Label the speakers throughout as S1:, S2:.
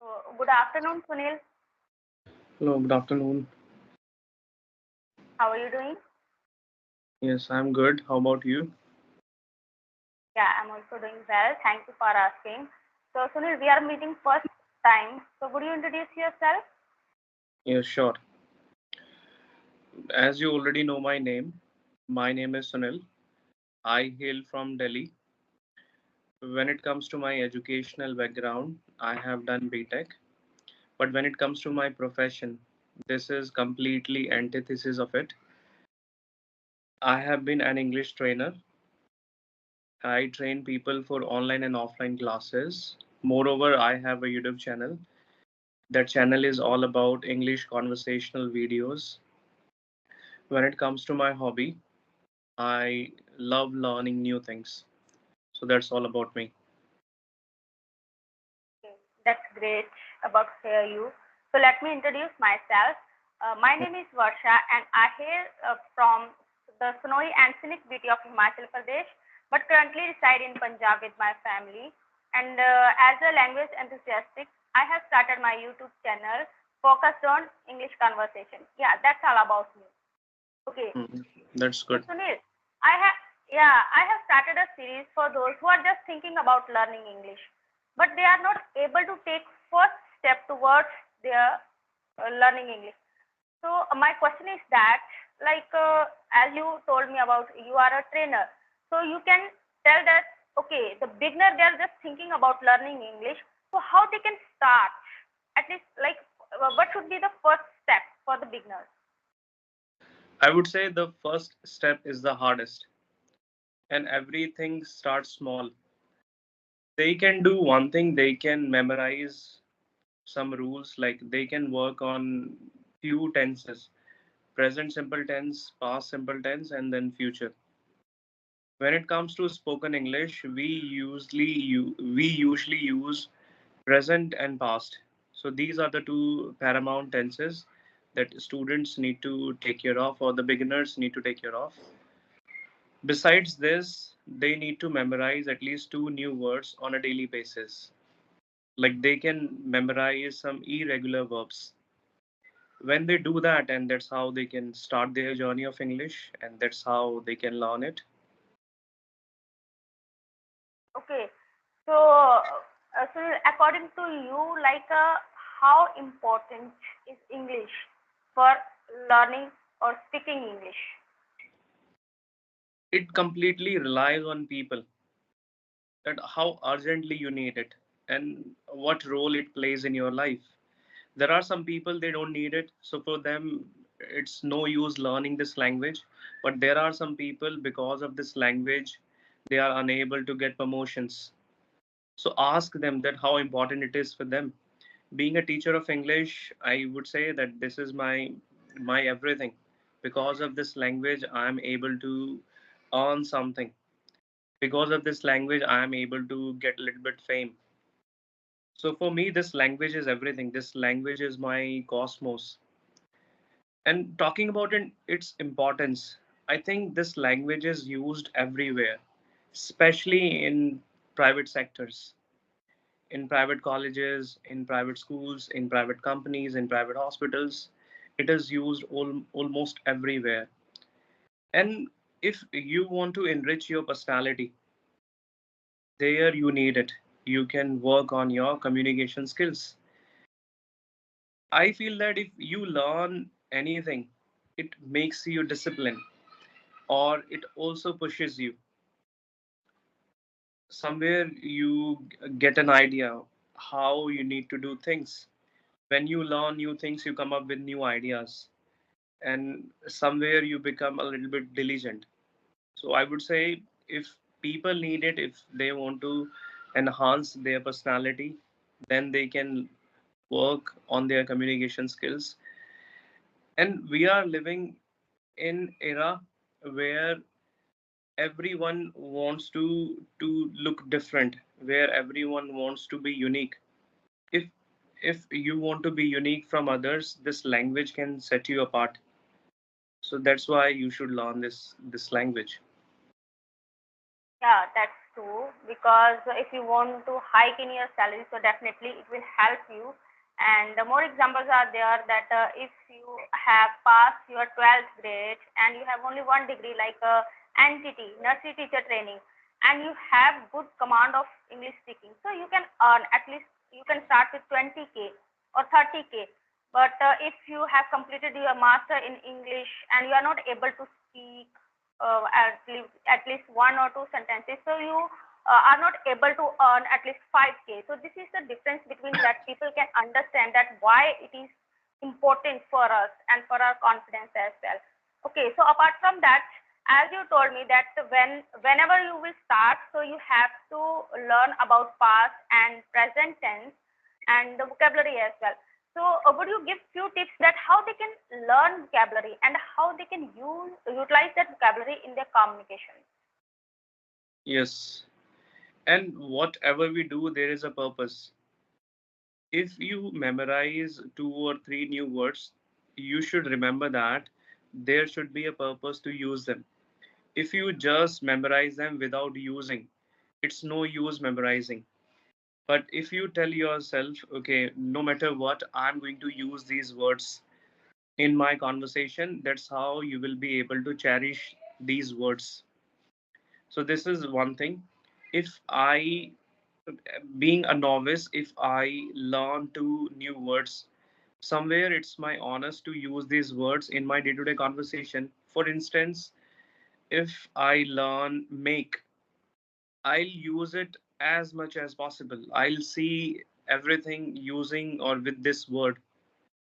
S1: Good afternoon, Sunil.
S2: Hello, good afternoon.
S1: How are you doing?
S2: Yes, I'm good. How about you?
S1: Yeah, I'm also doing well. Thank you for asking. So, Sunil, we are meeting first time. So, would you introduce yourself?
S2: Yes, sure. As you already know my name is Sunil. I hail from Delhi. When it comes to my educational background, I have done BTech. But when it comes to my profession, this is completely antithesis of it. I have been an English trainer. I train people for online and offline classes. Moreover, I have a YouTube channel. That channel is all about English conversational videos. When it comes to my hobby, I love learning new things. So that's all about me.
S1: Okay, that's great about hear you. So, let me introduce myself. My name is Varsha, and I hail from the snowy and scenic beauty of Himachal Pradesh, but currently reside in Punjab with my family. And as a language enthusiast, I have started my YouTube channel focused on English conversation. Yeah, that's all about me. Okay.
S2: Mhm. That's
S1: So
S2: good.
S1: Sunil, I have started a series for those who are just thinking about learning English, but they are not able to take first step towards their learning English. So my question is that, as you told me about, you are a trainer, so you can tell that okay, the beginner they are just thinking about learning English, so how they can start? At least what should be the first step for the beginners?
S2: I would say the first step is the hardest, and everything starts small. They can do one thing, they can memorize some rules, like they can work on few tenses: present simple tense, past simple tense, and then future. When it comes to spoken English, we usually use present and past. So these are the two paramount tenses that students need to take care of, or the beginners need to take care of. Besides this, they need to memorize at least two new words on a daily basis. Like they can memorize some irregular verbs. When they do that, and that's how they can start their journey of English, and that's how they can learn it.
S1: Okay. So, so according to you, how important is English for learning or speaking English?
S2: It completely relies on people, that how urgently you need it and what role it plays in your life. There are some people they don't need it, so for them it's no use learning this language. But there are some people, because of this language, they are unable to get promotions. So ask them that how important it is for them. Being a teacher of English, I would say that this is my everything. Because of this language I am able to earn something. Because of this language I am able to get a little bit fame. So for me this language is everything. This language is my cosmos. And talking about its importance, I think this language is used everywhere, especially in private sectors, in private colleges, in private schools, in private companies, in private hospitals. It is used almost everywhere. And if you want to enrich your personality, there you need it. You can work on your communication skills. I feel that if you learn anything, it makes you disciplined, or it also pushes you somewhere. You get an idea how you need to do things. When you learn new things, you come up with new ideas, and somewhere you become a little bit diligent. So I would say, if people need it, if they want to enhance their personality, then they can work on their communication skills. And we are living in era where everyone wants to look different, where everyone wants to be unique. If if you want to be unique from others, this language can set you apart. So that's why you should learn this language.
S1: Yeah, that's true because if you want to hike in your salary, so definitely it will help you. And the more examples are there that if you have passed your 12th grade and you have only one degree like NTT, nursery teacher training, and you have good command of English speaking, so you can earn at least you can start with 20K or 30K. But if you have completed your master in English and you are not able to speak at least one or two sentences. So you are not able to earn at least 5K. So this is the difference between that people can understand that why it is important for us and for our confidence as well. Okay, so apart from that, as you told me that whenever you will start, so you have to learn about past and present tense and the vocabulary as well. So, would you give few tips that how they can learn vocabulary and how they can utilize that vocabulary in their communication?
S2: Yes. And whatever we do, there is a purpose. If you memorize two or three new words, you should remember that there should be a purpose to use them. If you just memorize them without using, it's no use memorizing. But if you tell yourself, okay, no matter what, I'm going to use these words in my conversation, that's how you will be able to cherish these words. So, this is one thing. If I, being a novice, if I learn two new words, somewhere it's my honest to use these words in my day to day conversation. For instance, if I learn make, I'll use it as much as possible. I'll see everything using or with this word.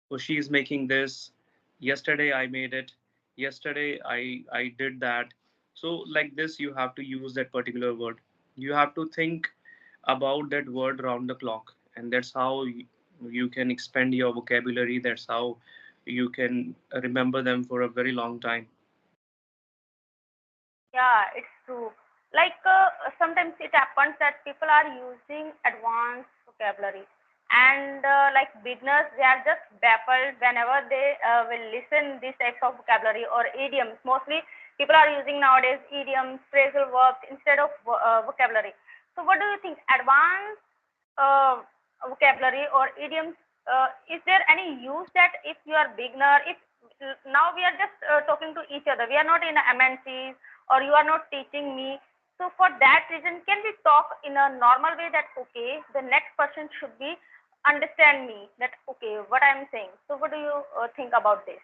S2: So she's making this. Yesterday I made it. Yesterday I did that. So like this, you have to use that particular word. You have to think about that word round the clock, and that's how you can expand your vocabulary. That's how you can remember them for a very long time.
S1: Yeah, it's true. Like sometimes it happens that people are using advanced vocabulary, and like beginners, they are just baffled whenever they will listen these types of vocabulary or idioms. Mostly, people are using nowadays idioms, phrasal verbs instead of vocabulary. So, what do you think? Advanced uh, vocabulary or idioms, is there any use that if you are beginner, if now we are just talking to each other, we are not in a MNCs or you are not teaching me. So for that reason, can we talk in a normal way that okay, the next person should be understand me that okay, what I am saying. So what do you think about this?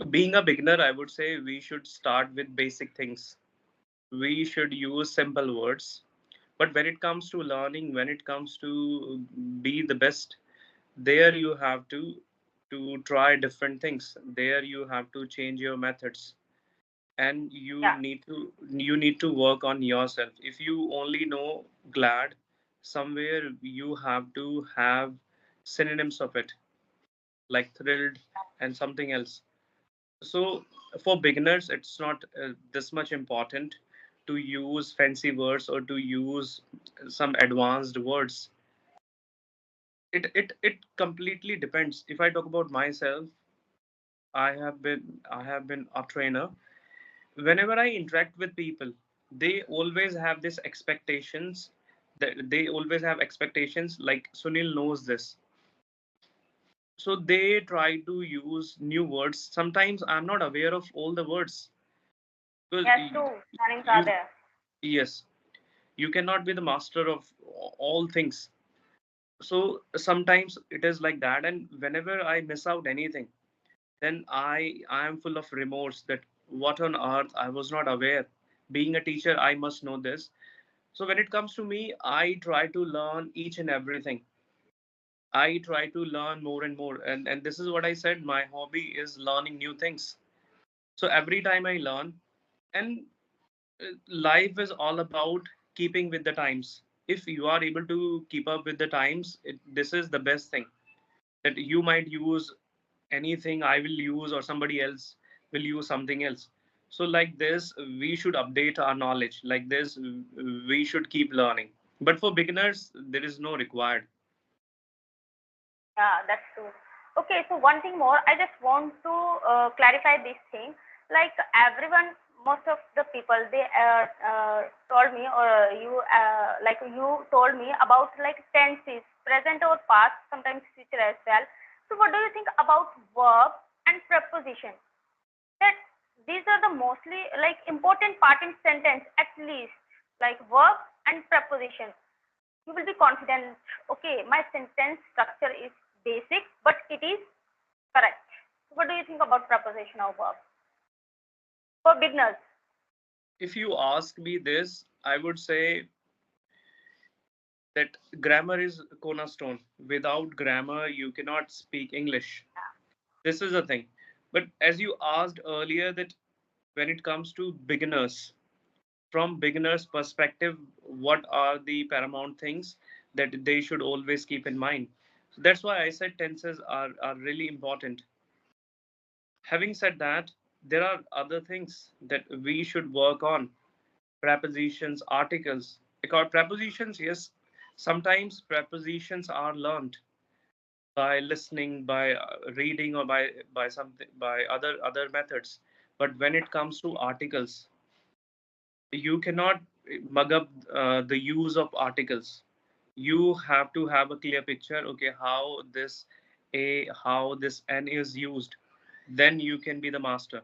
S2: Being a beginner, I would say we should start with basic things. We should use simple words. But when it comes to learning, when it comes to be the best, there you have to try different things. There you have to change your methods, and
S1: Yeah.
S2: you need to work on yourself. If you only know glad, somewhere you have to have synonyms of it, like thrilled and something else. So for beginners, it's not this much important to use fancy words or to use some advanced words. It completely depends. If I talk about myself, I have been a trainer. Whenever I interact with people, they always have this expectations, that they always have expectations like Sunil knows this. So they try to use new words. Sometimes I'm not aware of all the words, because
S1: Yes, true. Plannings are
S2: you
S1: there.
S2: yes, you cannot be the master of all things. So sometimes it is like that, and whenever I miss out anything, then I am full of remorse that what on earth I was not aware. Being a teacher, I must know this. So when it comes to me, I try to learn each and everything. I try to learn more and more, and this is what I said. My hobby is learning new things. So every time I learn, and life is all about keeping with the times. If you are able to keep up with the times, this is the best thing. That you might use anything I will use, or somebody else will use something else. So like this, we should update our knowledge. Like this, we should keep learning. But for beginners, there is no required.
S1: Yeah, that's true. Okay, so one thing more, I just want to clarify this thing. Like everyone most of the people they told me, or you like you told me about like tenses, present or past, sometimes future as well. So what do you think about verb and preposition? That these are the mostly like important part in sentence, at least like verb and preposition. You will be confident. Okay, my sentence structure is basic, but it is correct. What do you think about preposition or verb for beginners?
S2: If you ask me this, I would say that grammar is cornerstone. Without grammar, you cannot speak English. This is the thing. But as you asked earlier, that when it comes to beginners, from beginners' perspective, what are the paramount things that they should always keep in mind? So that's why I said tenses are really important. Having said that, there are other things that we should work on: prepositions, articles. Because prepositions, yes, sometimes prepositions are learned by listening, by reading, or by something, by other methods. But when it comes to articles, you cannot mug up the use of articles. You have to have a clear picture. Okay, how this a, how this n is used. Then you can be the master.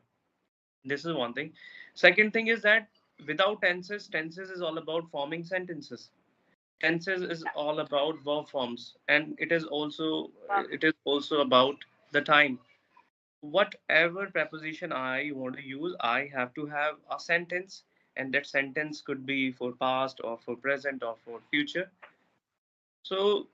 S2: This is one thing. Second thing is that without tenses, tenses is all about forming sentences. Tenses is all about verb forms, and
S1: Yeah.
S2: it is also about the time. Whatever preposition I want to use, I have to have a sentence, and that sentence could be for past or for present or for future. So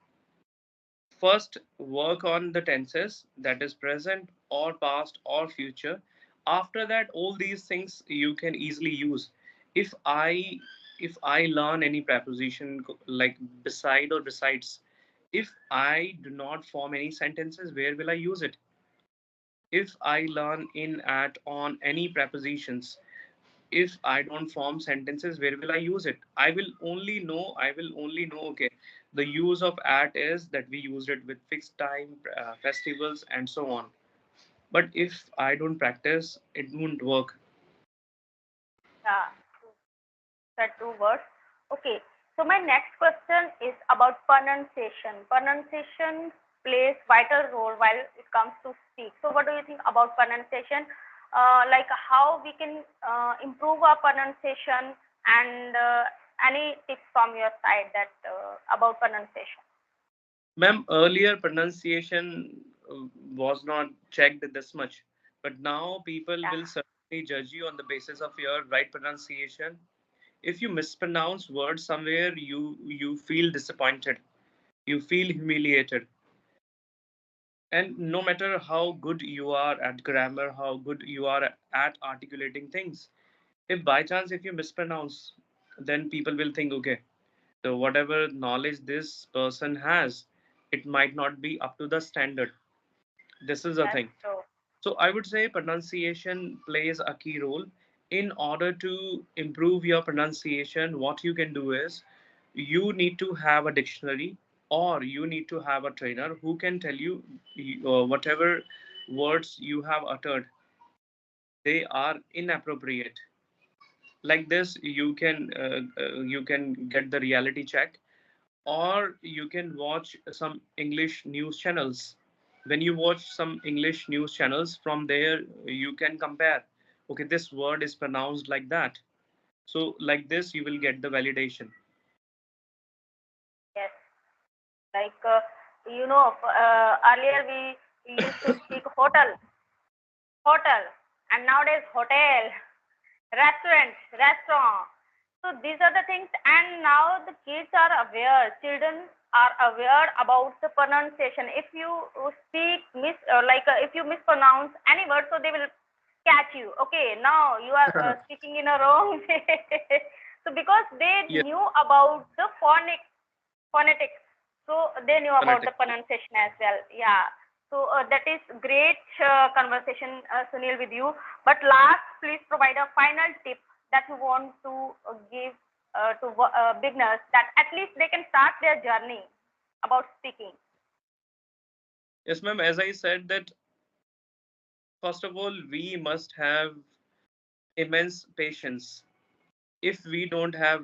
S2: first work on the tenses, that is present or past or future. After that, all these things you can easily use. If i if i learn any preposition like beside or besides, if I do not form any sentences, where will I use it? If I learn in, at, on any prepositions, if I don't form sentences, where will I use it? I will only know, okay, the use of at is that we used it with fixed time, festivals, and so on. But if I don't practice, it won't work.
S1: Yeah, the two words. Okay, so my next question is about pronunciation. Pronunciation plays vital role while it comes to speak. So, what do you think about pronunciation? Like how we can improve our pronunciation, and any tips from your side that about pronunciation?
S2: Ma'am, earlier pronunciation was not checked this much, but now people
S1: Yeah.
S2: will certainly judge you on the basis of your right pronunciation. If you mispronounce words somewhere, you feel disappointed, you feel humiliated. And no matter how good you are at grammar, how good you are at articulating things, if by chance if you mispronounce, then people will think, okay, so whatever knowledge this person has, it might not be up to the standard. This is the
S1: That's
S2: thing.
S1: true.
S2: So I would say pronunciation plays a key role. In order to improve your pronunciation, what you can do is you need to have a dictionary, or you need to have a trainer who can tell you whatever words you have uttered, they are inappropriate. Like this, you can get the reality check, or you can watch some English news channels. When you watch some English news channels, from there you can compare, okay, this word is pronounced like that. So like this you will get the validation.
S1: Yes. Like earlier we used to speak hotel, and nowadays hotel, restaurant. So these are the things, and now the kids are aware. Children are aware about the pronunciation. If you speak if you mispronounce any word, so they will catch you. Okay, now you are speaking in a wrong way. So because they
S2: Yes,
S1: knew about the phonetics, so they knew about the
S2: phonetics.
S1: pronunciation as well. Yeah. So that is great conversation, Sunil, with you. But last, please provide a final tip that you want to give to beginners, that at least they can start their journey about speaking.
S2: Yes, ma'am. As I said that, first of all, we must have immense patience. If we don't have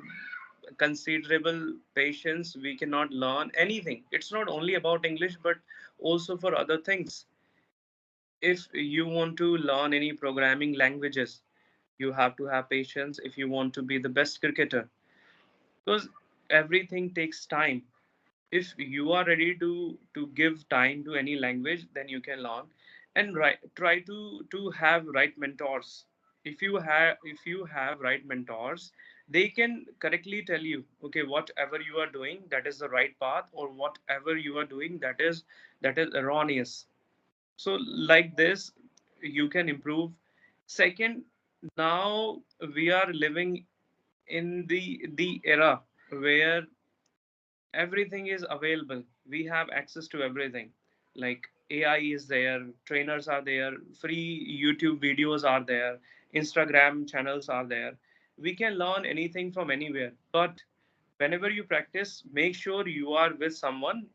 S2: considerable patience, we cannot learn anything. It's not only about English, but also for other things. If you want to learn any programming languages, you have to have patience if you want to be the best cricketer, because everything takes time. If you are ready to give time to any language, then you can learn. And try to have right mentors. If you have right mentors, they can correctly tell you, okay, whatever you are doing, that is the right path, or whatever you are doing, that is erroneous. So like this, you can improve. Second, now we are living in the era where everything is available. We have access to everything. Like AI is there, trainers are there, free YouTube videos are there, Instagram channels are there. We can learn anything from anywhere. But whenever you practice, make sure you are with someone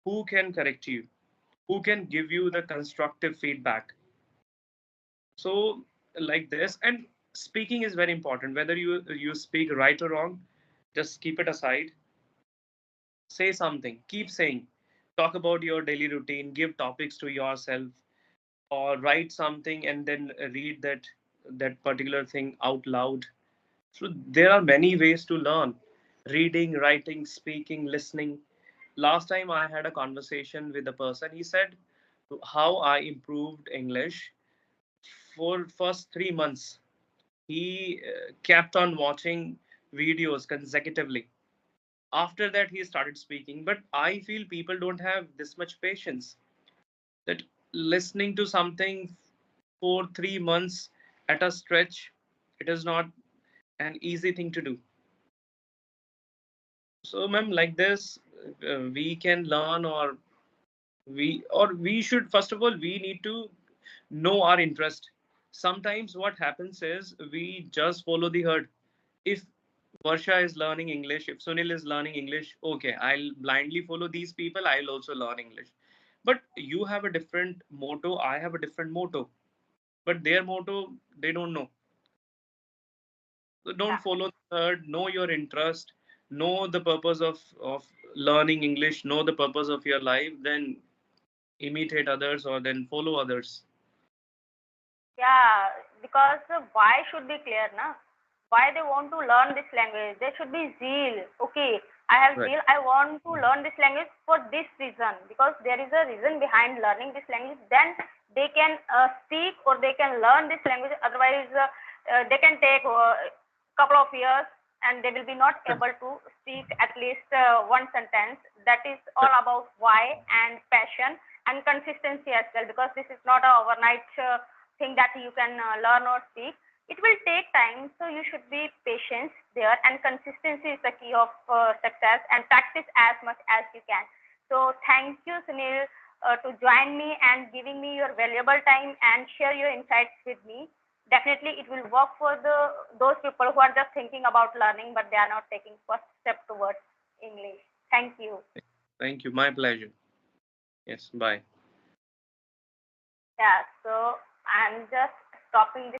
S2: who can correct you, who can give you the constructive feedback. So like this. And speaking is very important. Whether you speak right or wrong, just keep it aside. Say something, keep saying. Talk about your daily routine, give topics to yourself, or write something and then read that particular thing out loud. So there are many ways to learn: reading, writing, speaking, listening. Last time I had a conversation with a person. He said how I improved English. For first 3 months, he kept on watching videos consecutively. After that, he started speaking. But I feel people don't have this much patience, that listening to something for 3 months at a stretch, it is not an easy thing to do. So ma'am, like this, we can learn, or we should, first of all, we need to know our interest. Sometimes what happens is we just follow the herd. If Varsha is learning English, if Sunil is learning English, okay, I'll blindly follow these people, I'll also learn English. But you have a different motto, I have a different motto, but their motto, they don't know. So don't
S1: Yeah.
S2: follow the herd, know your interest, know the purpose of learning English, know the purpose of your life, then imitate others or then follow others.
S1: Yeah, because why should be clear, na? Why they want to learn this language? There should be zeal. Okay, I have
S2: Right.
S1: zeal. I want to learn this language for this reason, because there is a reason behind learning this language. Then they can speak or they can learn this language. Otherwise, they can take couple of years and they will be not able to speak at least one sentence. That is all
S2: Right.
S1: about why and passion and consistency as well, because this is not a overnight thing that you can learn or speak. It will take time, so you should be patient there, and consistency is the key of success, and practice as much as you can. So thank you, Sunil, to join me and giving me your valuable time and share your insights with me. Definitely it will work for the those people who are just thinking about learning but they are not taking first step towards English. Thank you.
S2: Thank you. My pleasure. Yes. Bye.
S1: Yeah, so I'm just stopping this